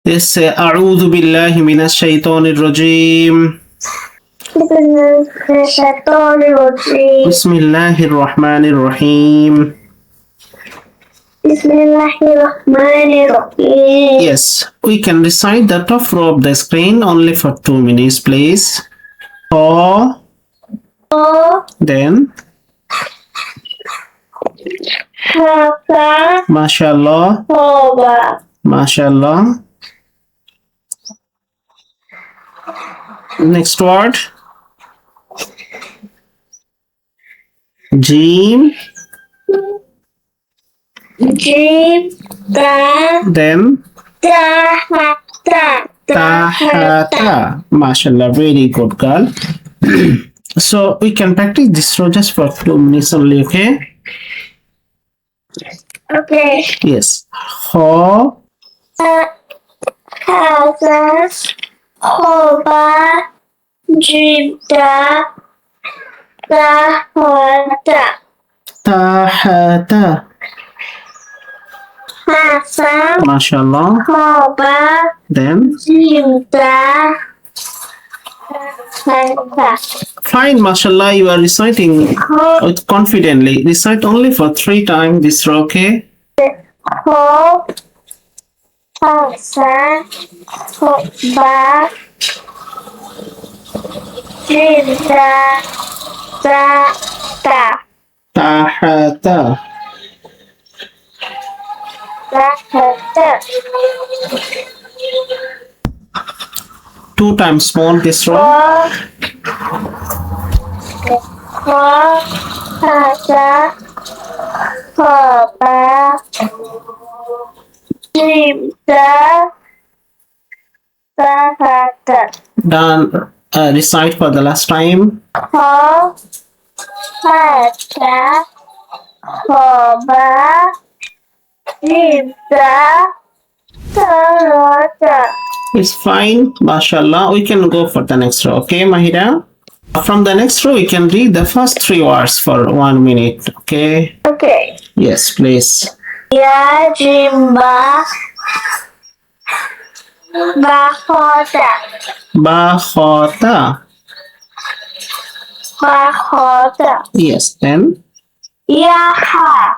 Let's say A'udhu billahi minash shaitanir rajim. Bismillahir Rahmanir Rahim. Bismillahirrahmanirrahim. Yes, we can recite the top row of the screen only for 2 minutes, please. Or then Mashallah. Mashallah. Next word. Jim. Then Tahata. Mashallah, very good girl. So we can practice this row just for 2 minutes only, okay? Okay. Yes. Ho. Hoba, Jibda, Tahata. Tahata. Hasa, Mashallah. Hoba, Then Jibda, Tahata. fine, mashallah, you are reciting confidently. Recite only for 3 times this row, okay? Ho, Hasa, Hoba, Jibda, Tahata. Tahata. Tahata. 2 times small this row. Hasa, Hoba, Jibda, Tahata. Done. Recite for the last time. Hasa, Hoba, Jibda, Tahata. It's fine, mashallah. We can go for the next row, okay, Mahira? From the next row, we can read the first 3 words for 1 minute, okay? Okay. Yes, please. Ya Jimba, Bahota, Bahota. Bahota. Yes, then. Yaha,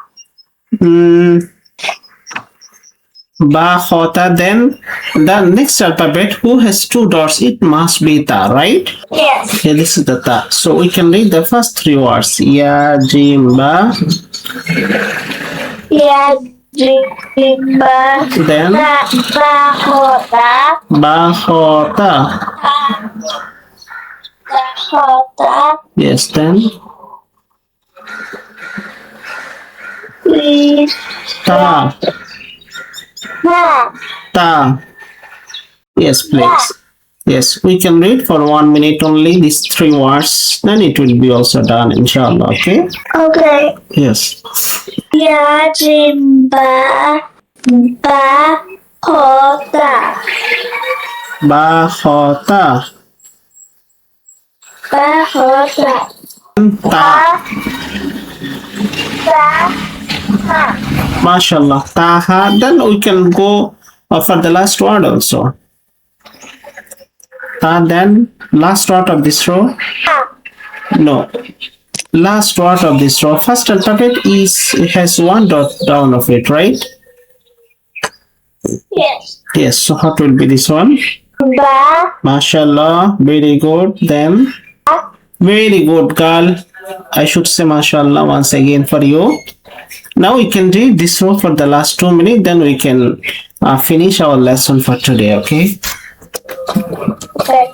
Bahota, then the next alphabet who has 2 dots, it must be ta, right? yes. Okay, this is the ta. So we can read the first 3 words. Ya, Jim, Ba. Ya Jimba, Then Bahota, Bahota. Bahota, Yes, then ta. Ha, Ta. Yes, please. Yes, we can read for 1 minute only these 3 words. Then it will be also done, inshallah. Okay. okay. Yes. Ya Jimba, Bahota, Bahota. Bahota, Ta. Ha, Mashallah. Taha. Then we can go for the last word also. Ta. Then last word of this row. No. Last word of this row. First alphabet has 1 dot down of it, right? yes. Yes. So what will be this one? Ba, Mashallah. Very good. Then very good, girl. I should say mashallah once again for you. Now we can read this row for the last 2 minutes. Then we can finish our lesson for today. Okay. okay.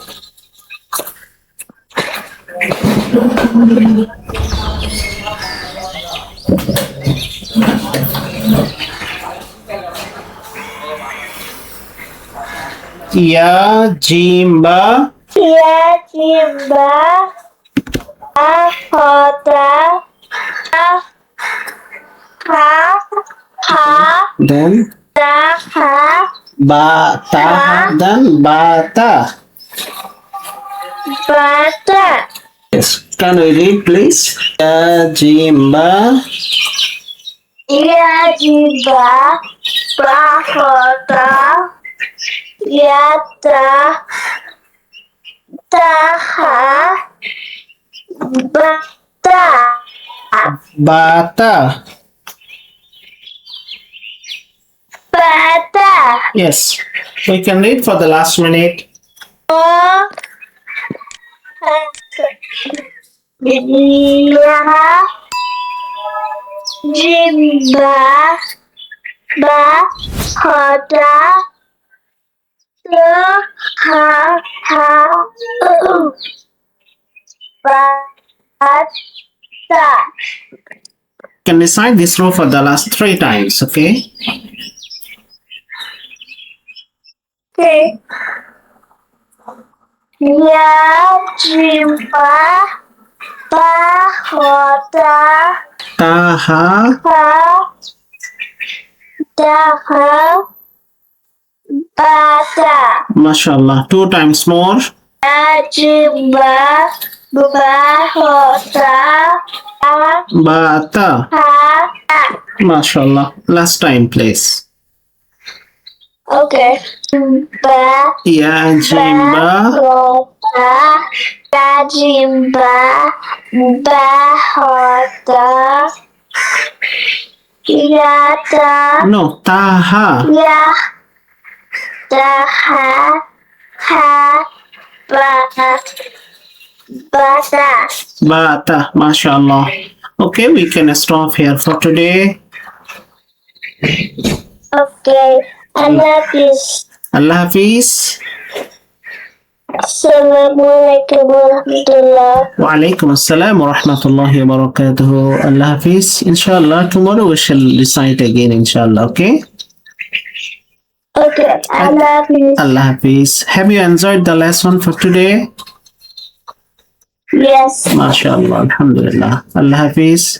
Ya, Jimba. Ya Jimba, Bahota, Ha, Then Taha, Bata. Then Bata. Bata, Yes. Can we read, please? Ya, Jimba. Ya Jimba, Bahota, Yata. Taha. Bata. Bata. Bata. Yes. We can read for the last minute. Oh. Ya. Jimba. Ba. Hoda. Lo. Ha. Ha. Bata. Can recite this row for the last 3 times, okay? Okay. Ya. Jimba. Ba. Hoda. Taha. Ha. Daha. Bata. MashaAllah. 2 times more. Ajiba. Bahota. Bata. Ha. MashaAllah. Last time, please. Okay. Ba. Ya Jimba. Bahota. Ajimba. Bahota. Yata. No, Taha. Ya. Daha. Ha. Bata. Bata. Bata. MashaAllah. Okay, we can stop here for today. Okay. Allah Hafiz. Allah Hafiz. Assalamualaikum warahmatullah. Wa alaikum assalam wa rahmatullahi wa barakatuhu. Allah Hafiz. Inshallah, tomorrow we shall recite again, inshallah, okay? Okay. Allah Hafiz. Allah Hafiz. Have you enjoyed the lesson for today? Yes. MashaAllah. Alhamdulillah. Allah Hafiz.